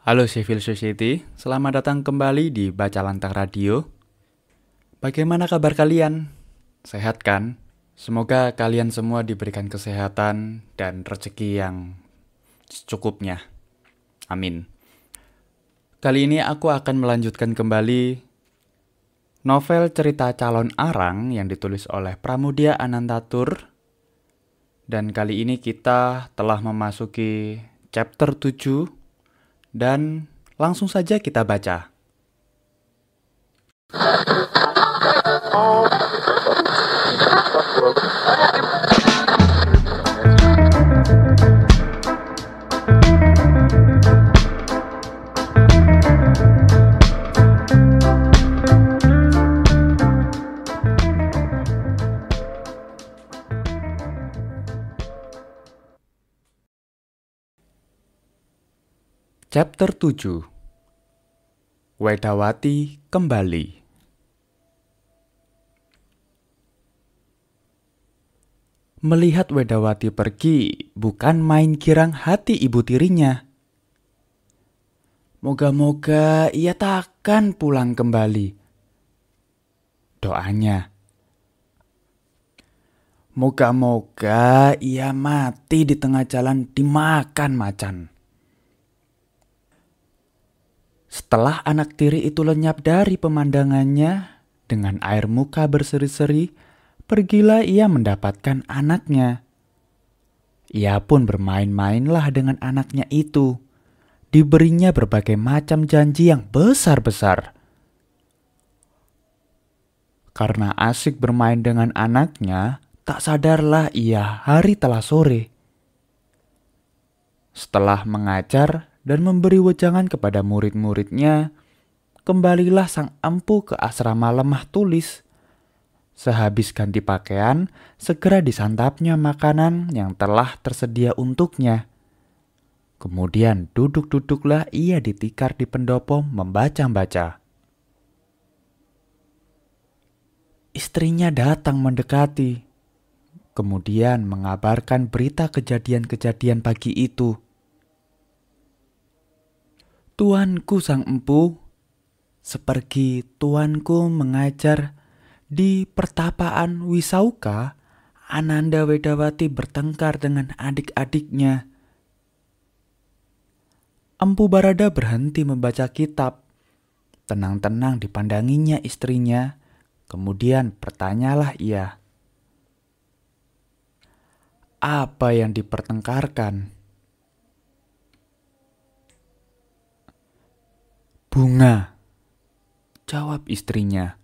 Halo Civil Society, selamat datang kembali di Baca Lantang Radio. Bagaimana kabar kalian? Sehat kan? Semoga kalian semua diberikan kesehatan dan rezeki yang secukupnya. Amin. Kali ini aku akan melanjutkan kembali novel cerita Calon Arang yang ditulis oleh Pramudia Anantatur. Dan kali ini kita telah memasuki chapter 7 dan langsung saja kita baca. Chapter 7. Wedawati kembali. Melihat Wedawati pergi bukan main girang hati ibu tirinya. Moga-moga ia takkan pulang kembali. Doanya. Moga-moga ia mati di tengah jalan dimakan macan. Setelah anak tiri itu lenyap dari pemandangannya, dengan air muka berseri-seri, pergilah ia mendapatkan anaknya. Ia pun bermain-mainlah dengan anaknya itu. Diberinya berbagai macam janji yang besar-besar. Karena asik bermain dengan anaknya, tak sadarlah ia hari telah sore. Setelah mengajar dan memberi wejangan kepada murid-muridnya, kembalilah sang empu ke asrama lemah tulis. Sehabis ganti pakaian, segera disantapnya makanan yang telah tersedia untuknya. Kemudian duduk-duduklah ia di tikar di pendopo membaca-baca. Istrinya datang mendekati, kemudian mengabarkan berita kejadian-kejadian pagi itu. Tuanku sang empu, seperti tuanku mengajar di pertapaan Wisauka, Ananda Wedawati bertengkar dengan adik-adiknya. Empu Barada berhenti membaca kitab. Tenang-tenang dipandanginya istrinya, kemudian bertanyalah ia. Apa yang dipertengkarkan? Bunga, jawab istrinya.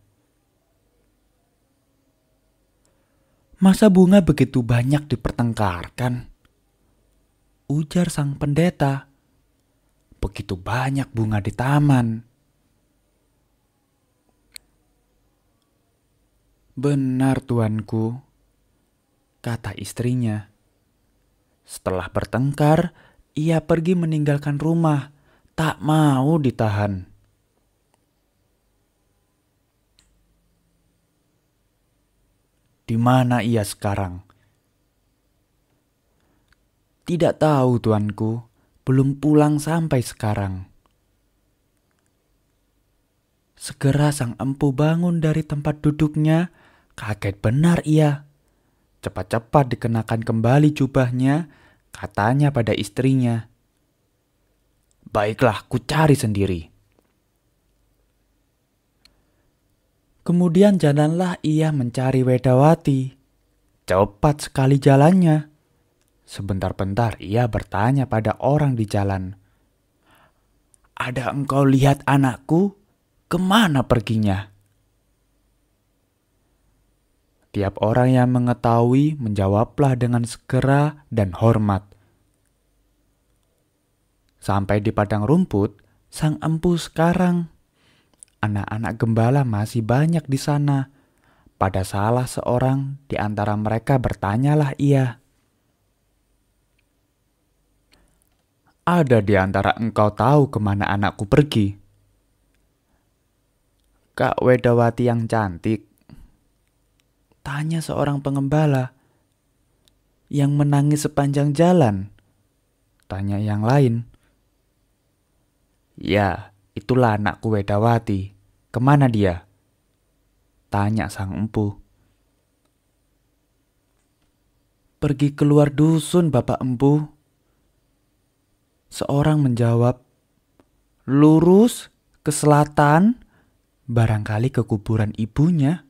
Masa bunga begitu banyak dipertengkarkan? Ujar sang pendeta. Begitu banyak bunga di taman. Benar tuanku, kata istrinya. Setelah bertengkar, ia pergi meninggalkan rumah. Tak mau ditahan. Di mana ia sekarang? Tidak tahu tuanku, belum pulang sampai sekarang. Segera sang empu bangun dari tempat duduknya, kaget benar ia. Cepat-cepat dikenakan kembali jubahnya, katanya pada istrinya. Baiklah, ku cari sendiri. Kemudian jalanlah ia mencari Wedawati. Cepat sekali jalannya. Sebentar-bentar ia bertanya pada orang di jalan. Ada engkau lihat anakku? Kemana perginya? Tiap orang yang mengetahui menjawablah dengan segera dan hormat. Sampai di padang rumput, sang empu sekarang. Anak-anak gembala masih banyak di sana. Pada salah seorang di antara mereka bertanyalah ia. Ada di antara engkau tahu kemana anakku pergi? Kak Wedawati yang cantik, tanya seorang pengembala. Yang menangis sepanjang jalan, tanya yang lain. Ya, itulah anakku Wedawati. Kemana dia? Tanya sang empu. Pergi keluar dusun, Bapak Empu. Seorang menjawab, lurus ke selatan, barangkali ke kuburan ibunya.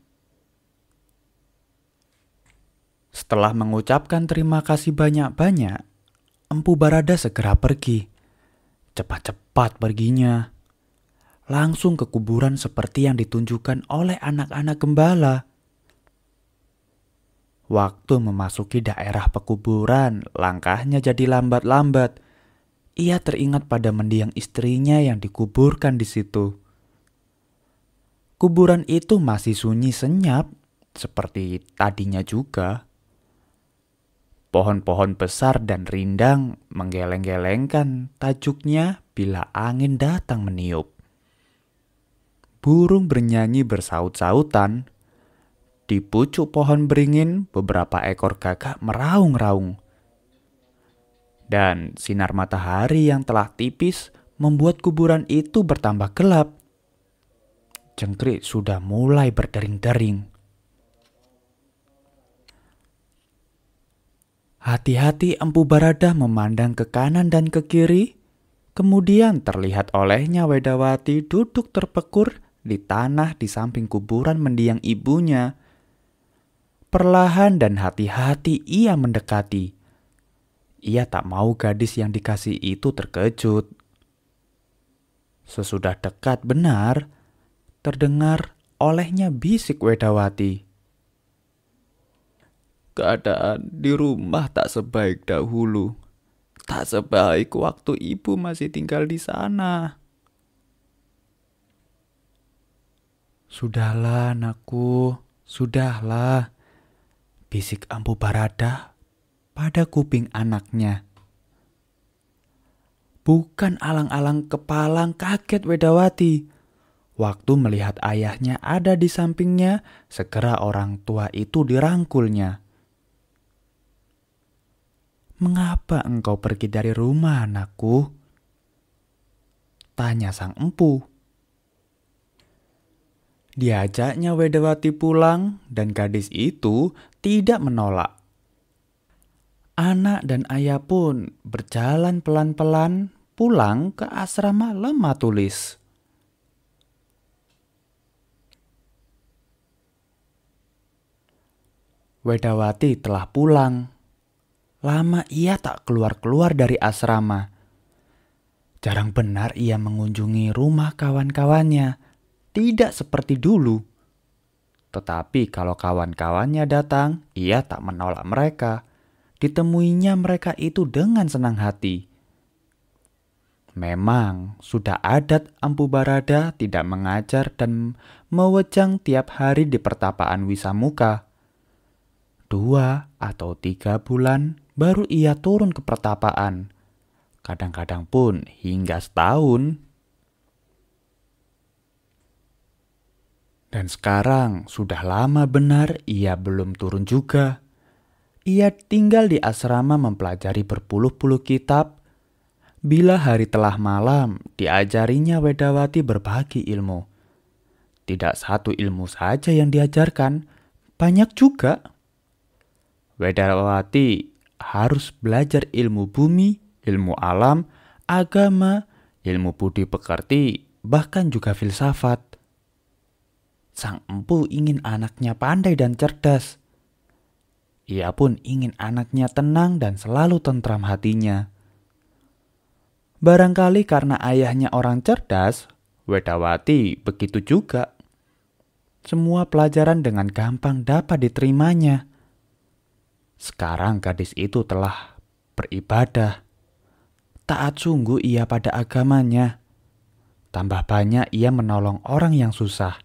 Setelah mengucapkan terima kasih banyak-banyak, Empu Barada segera pergi. Cepat-cepat perginya. Langsung ke kuburan seperti yang ditunjukkan oleh anak-anak gembala. Waktu memasuki daerah pekuburan, langkahnya jadi lambat-lambat. Ia teringat pada mendiang istrinya yang dikuburkan di situ. Kuburan itu masih sunyi senyap, seperti tadinya juga. Pohon-pohon besar dan rindang menggeleng-gelengkan tajuknya bila angin datang meniup. Burung bernyanyi bersaut-sautan. Di pucuk pohon beringin beberapa ekor gagak meraung-raung. Dan sinar matahari yang telah tipis membuat kuburan itu bertambah gelap. Jangkrik sudah mulai berdering-dering. Hati-hati Empu Barada memandang ke kanan dan ke kiri. Kemudian terlihat olehnya Wedawati duduk terpekur di tanah di samping kuburan mendiang ibunya. Perlahan dan hati-hati ia mendekati. Ia tak mau gadis yang dikasih itu terkejut. Sesudah dekat benar, terdengar olehnya bisik Wedawati. Keadaan di rumah tak sebaik dahulu. Tak sebaik waktu ibu masih tinggal di sana. Sudahlah anakku, sudahlah. Bisik Empu Barada pada kuping anaknya. Bukan alang-alang kepalang kaget Wedawati. Waktu melihat ayahnya ada di sampingnya, segera orang tua itu dirangkulnya. Mengapa engkau pergi dari rumah, anakku? Tanya sang empu. Diajaknya Wedawati pulang dan gadis itu tidak menolak. Anak dan ayah pun berjalan pelan-pelan pulang ke asrama Lemah Tulis. Wedawati telah pulang. Lama ia tak keluar-keluar dari asrama. Jarang benar ia mengunjungi rumah kawan-kawannya. Tidak seperti dulu. Tetapi kalau kawan-kawannya datang, ia tak menolak mereka. Ditemuinya mereka itu dengan senang hati. Memang sudah adat Empu Barada tidak mengajar dan mewejang tiap hari di pertapaan Wisamuka. 2 atau 3 bulan baru ia turun ke pertapaan. Kadang-kadang pun hingga setahun. Dan sekarang sudah lama benar ia belum turun juga. Ia tinggal di asrama mempelajari berpuluh-puluh kitab. Bila hari telah malam, diajarinya Wedawati berbagi ilmu. Tidak satu ilmu saja yang diajarkan, banyak juga. Wedawati harus belajar ilmu bumi, ilmu alam, agama, ilmu budi pekerti, bahkan juga filsafat. Sang empu ingin anaknya pandai dan cerdas. Ia pun ingin anaknya tenang dan selalu tentram hatinya. Barangkali karena ayahnya orang cerdas, Wedawati begitu juga. Semua pelajaran dengan gampang dapat diterimanya. Sekarang gadis itu telah beribadah. Taat sungguh ia pada agamanya. Tambah banyak ia menolong orang yang susah.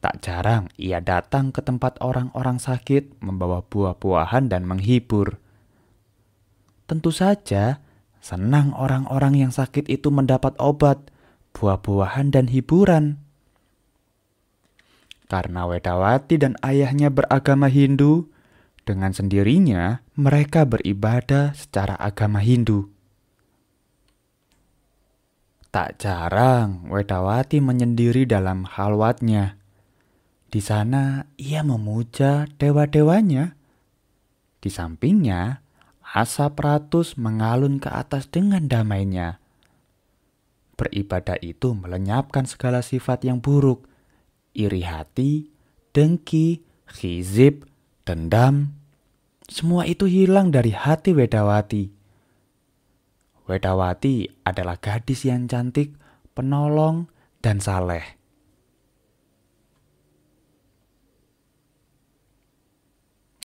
Tak jarang ia datang ke tempat orang-orang sakit membawa buah-buahan dan menghibur. Tentu saja senang orang-orang yang sakit itu mendapat obat, buah-buahan dan hiburan. Karena Wedawati dan ayahnya beragama Hindu, dengan sendirinya mereka beribadah secara agama Hindu. Tak jarang Wedawati menyendiri dalam khalwatnya. Di sana ia memuja dewa-dewanya. Di sampingnya, asap ratus mengalun ke atas dengan damainya. Beribadah itu melenyapkan segala sifat yang buruk, iri hati, dengki, khizib, dendam. Semua itu hilang dari hati Wedawati. Wedawati adalah gadis yang cantik, penolong, dan saleh.